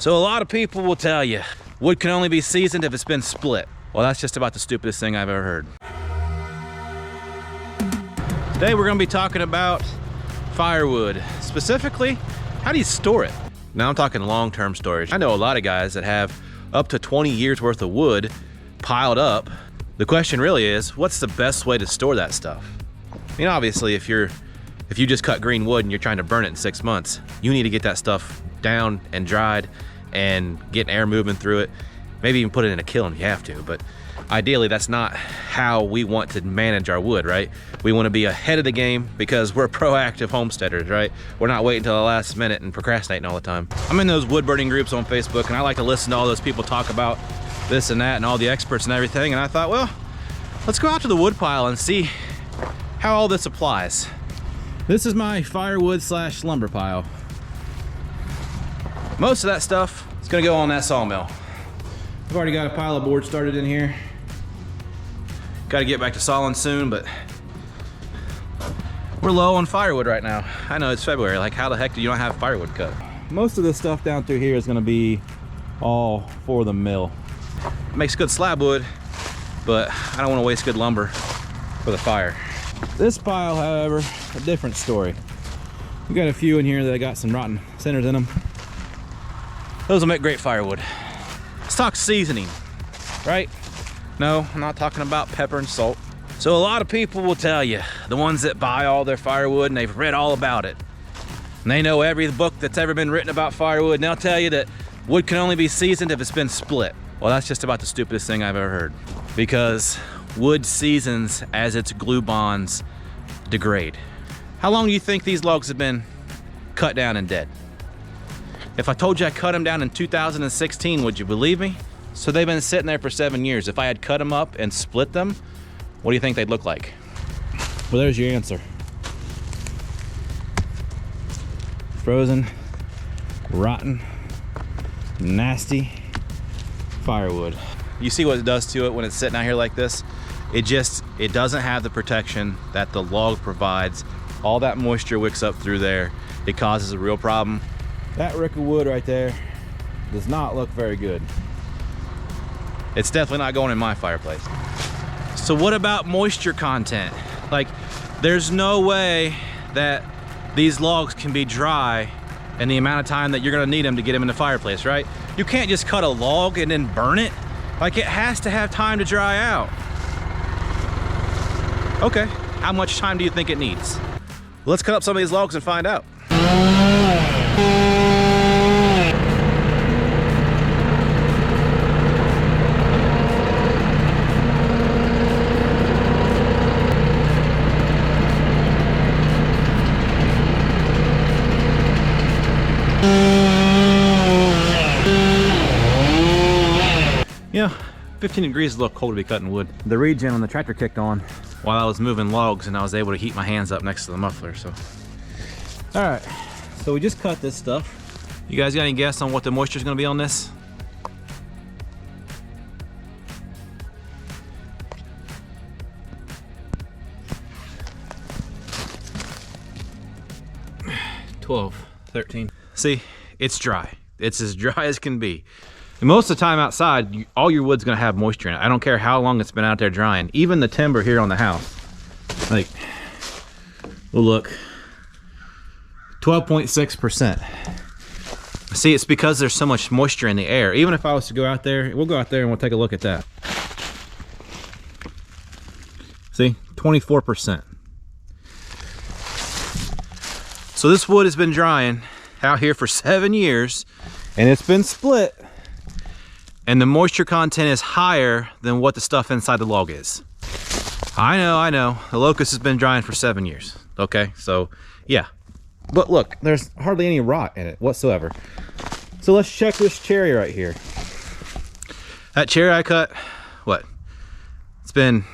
So a lot of people will tell you, wood can only be seasoned if it's been split. Well, that's just about the stupidest thing I've ever heard. Today we're gonna be talking about firewood. Specifically, how do you store it? Now I'm talking long-term storage. I know a lot of guys that have up to 20 years worth of wood piled up. The question really is, what's the best way to store that stuff? I mean, obviously, if you just cut green wood and you're trying to burn it in 6 months, you need to get that stuff down and dried and get air moving through it. Maybe even put it in a kiln if you have to, but ideally that's not how we want to manage our wood, right? We want to be ahead of the game because we're proactive homesteaders, right? We're not waiting until the last minute and procrastinating all the time. I'm in those wood burning groups on Facebook, and I like to listen to all those people talk about this and that and all the experts and everything, and I thought, well, let's go out to the wood pile and see how all this applies. This is my firewood / lumber pile. Most of that stuff is gonna go on that sawmill. I've already got a pile of board started in here. Got to get back to sawing soon, but we're low on firewood right now. I know it's February, like how the heck do you not have firewood cut? Most of this stuff down through here is gonna be all for the mill. It makes good slab wood, but I don't want to waste good lumber for the fire. This pile, however, a different story. We got a few in here that got some rotten centers in them. Those will make great firewood. Let's talk seasoning, right? No, I'm not talking about pepper and salt. So a lot of people will tell you, the ones that buy all their firewood and they've read all about it, and they know every book that's ever been written about firewood, and they'll tell you that wood can only be seasoned if it's been split. Well, that's just about the stupidest thing I've ever heard, because wood seasons as its glue bonds degrade. How long do you think these logs have been cut down and dead? If I told you I cut them down in 2016, would you believe me? So they've been sitting there for 7 years. If I had cut them up and split them, what do you think they'd look like? Well, there's your answer. Frozen, rotten, nasty firewood. You see what it does to it when it's sitting out here like this? It doesn't have the protection that the log provides. All that moisture wicks up through there. It causes a real problem. That rick of wood right there does not look very good. It's definitely not going in my fireplace. So what about moisture content? Like, there's no way that these logs can be dry in the amount of time that you're gonna need them to get them in the fireplace, right? You can't just cut a log and then burn it. Like, it has to have time to dry out. Okay, how much time do you think it needs? Let's cut up some of these logs and find out. Yeah, 15 degrees is a little cold to be cutting wood. The regen on the tractor kicked on while I was moving logs, and I was able to heat my hands up next to the muffler, so. All right, so we just cut this stuff. You guys got any guess on what the moisture is gonna be on this? $12, $13. See, it's dry. It's as dry as can be. And most of the time outside, all your wood's gonna have moisture in it. I don't care how long it's been out there drying. Even the timber here on the house. Like, well, look, 12.6%. See, it's because there's so much moisture in the air. Even if I was to go out there, we'll go out there and we'll take a look at that. See, 24%. So this wood has been drying out here for 7 years, and it's been split, and the moisture content is higher than what the stuff inside the log is. I know, the locust has been drying for 7 years, okay? So, yeah. But look, there's hardly any rot in it whatsoever. So let's check this cherry right here. That cherry I cut, what? It's been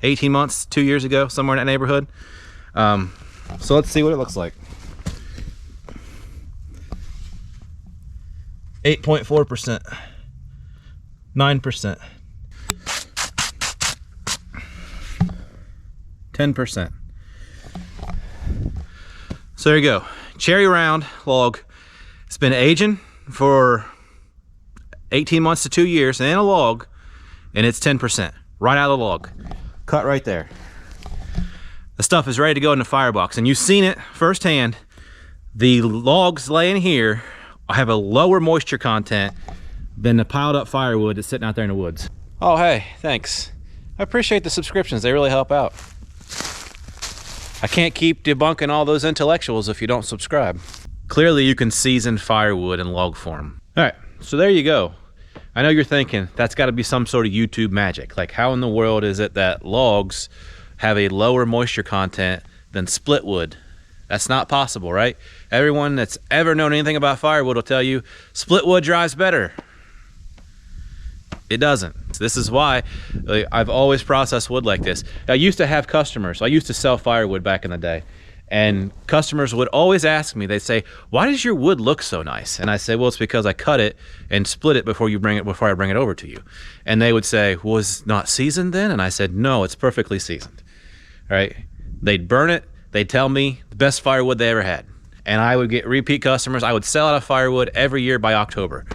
18 months, 2 years ago, somewhere in that neighborhood. So let's see what it looks like. 8.4%, 9%, 10%. So there you go, cherry round log. It's been aging for 18 months to 2 years and a log, and it's 10% right out of the log. Cut right there. The stuff is ready to go in the firebox, and you've seen it firsthand. The logs laying here have a lower moisture content than the piled up firewood that's sitting out there in the woods. Oh, hey, thanks. I appreciate the subscriptions. They really help out. I can't keep debunking all those intellectuals if you don't subscribe. Clearly you can season firewood in log form. All right, so there you go. I know you're thinking that's got to be some sort of YouTube magic. Like, how in the world is it that logs have a lower moisture content than split wood? That's not possible, right? Everyone that's ever known anything about firewood will tell you split wood dries better. It doesn't. So this is why I've always processed wood like this. I used to have customers. I used to sell firewood back in the day. And customers would always ask me, they'd say, why does your wood look so nice? And I say, well, it's because I cut it and split it before I bring it over to you. And they would say, well, it's not seasoned then? And I said, no, it's perfectly seasoned. All right? They'd burn it. They'd tell me the best firewood they ever had. And I would get repeat customers. I would sell out of firewood every year by October.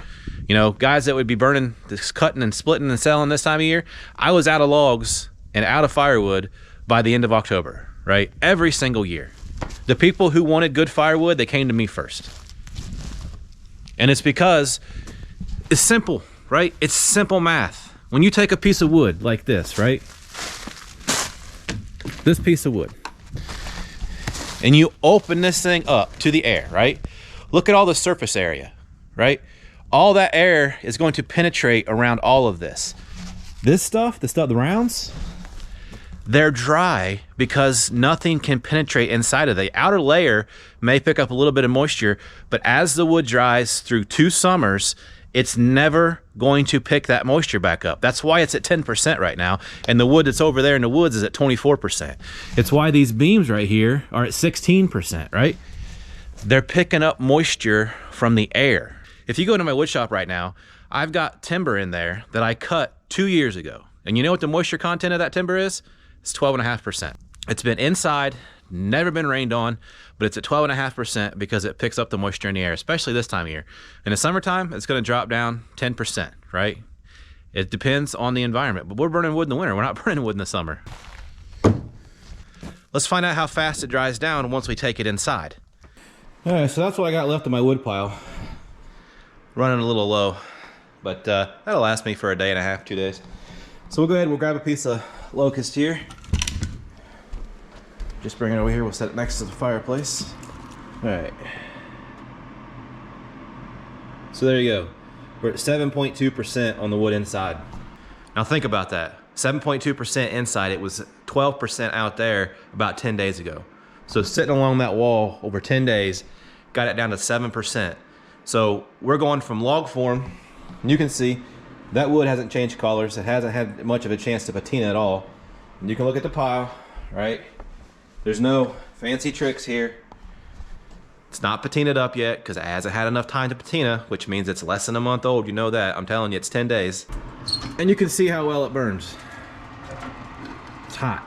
You know, guys that would be burning, cutting and splitting and selling this time of year, I was out of logs and out of firewood by the end of October, right? Every single year. The people who wanted good firewood, they came to me first. And it's because it's simple, right? It's simple math. When you take a piece of wood like this, right? This piece of wood. And you open this thing up to the air, right? Look at all the surface area, right? All that air is going to penetrate around all of this. This stuff, the rounds, they're dry because nothing can penetrate inside of it. The outer layer may pick up a little bit of moisture, but as the wood dries through 2 summers, it's never going to pick that moisture back up. That's why it's at 10% right now, and the wood that's over there in the woods is at 24%. It's why these beams right here are at 16%, right? They're picking up moisture from the air. If you go into my wood shop right now, I've got timber in there that I cut 2 years ago. And you know what the moisture content of that timber is? It's 12.5%. It's been inside, never been rained on, but it's at 12.5% because it picks up the moisture in the air, especially this time of year. In the summertime, it's gonna drop down 10%, right? It depends on the environment, but we're burning wood in the winter. We're not burning wood in the summer. Let's find out how fast it dries down once we take it inside. All right, so that's what I got left of my wood pile. Running a little low, but that'll last me for a day and a half, 2 days. So we'll go ahead and we'll grab a piece of locust here. Just bring it over here, we'll set it next to the fireplace. All right. So there you go. We're at 7.2% on the wood inside. Now think about that. 7.2% inside, it was 12% out there about 10 days ago. So sitting along that wall over 10 days, got it down to 7%. So we're going from log form, and you can see that wood hasn't changed colors. It hasn't had much of a chance to patina at all. And you can look at the pile, right? There's no fancy tricks here. It's not patinaed up yet because it hasn't had enough time to patina, which means it's less than a month old. You know that. I'm telling you, it's 10 days. And you can see how well it burns. It's hot,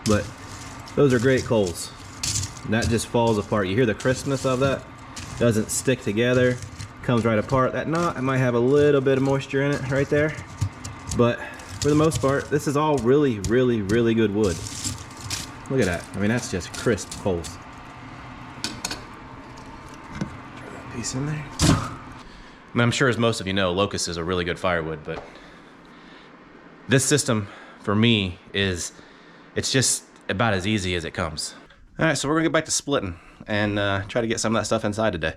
but those are great coals. And that just falls apart. You hear the crispness of that? Doesn't stick together, comes right apart. That knot, it might have a little bit of moisture in it right there, but for the most part, this is all really, really, really good wood. Look at that. I mean, that's just crisp coals. Throw that piece in there. I mean, I'm sure as most of you know, locust is a really good firewood, but this system for me it's just about as easy as it comes. All right, so we're gonna get back to splitting and try to get some of that stuff inside today.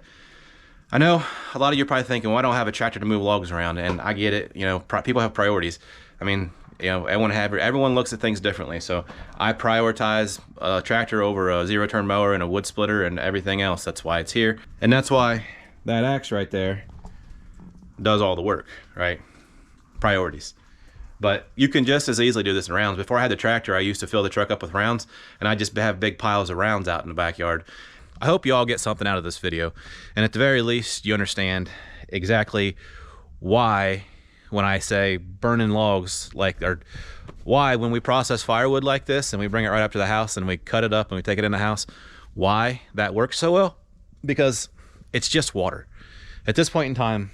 I know a lot of you are probably thinking, well, I don't have a tractor to move logs around, and I get it. You know, people have priorities. I mean, you know, everyone looks at things differently. So I prioritize a tractor over a zero-turn mower and a wood splitter and everything else. That's why it's here, and that's why that axe right there does all the work, right? Priorities. But you can just as easily do this in rounds. Before I had the tractor, I used to fill the truck up with rounds, and I just have big piles of rounds out in the backyard. I hope you all get something out of this video, and at the very least, you understand exactly why when I say burning logs, or why when we process firewood like this and we bring it right up to the house and we cut it up and we take it in the house, why that works so well. Because it's just water. At this point in time,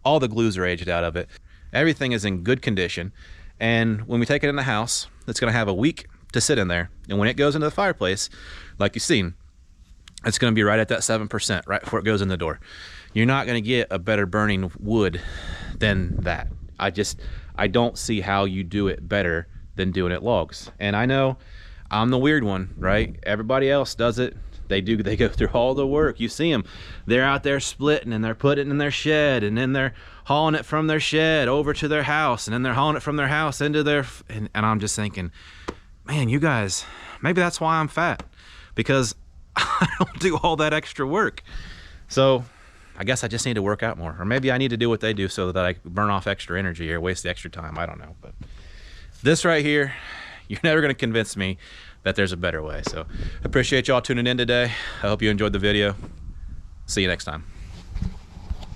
All the glues are aged out of it. Everything is in good condition. And when we take it in the house, it's gonna have a week to sit in there. And when it goes into the fireplace, like you've seen, it's gonna be right at that 7%, right before it goes in the door. You're not gonna get a better burning wood than that. I don't see how you do it better than doing it logs. And I know I'm the weird one, right? Everybody else does it. They go through all the work. You see them, they're out there splitting, and they're putting it in their shed, and then they're hauling it from their shed over to their house, and then they're hauling it from their house into their, and I'm just thinking, man, you guys, maybe that's why I'm fat, because I don't do all that extra work. So I guess I just need to work out more, or maybe I need to do what they do so that I burn off extra energy or waste the extra time. I don't know, but this right here, you're never going to convince me that there's a better way. So appreciate y'all tuning in today. I hope you enjoyed the video. See you next time.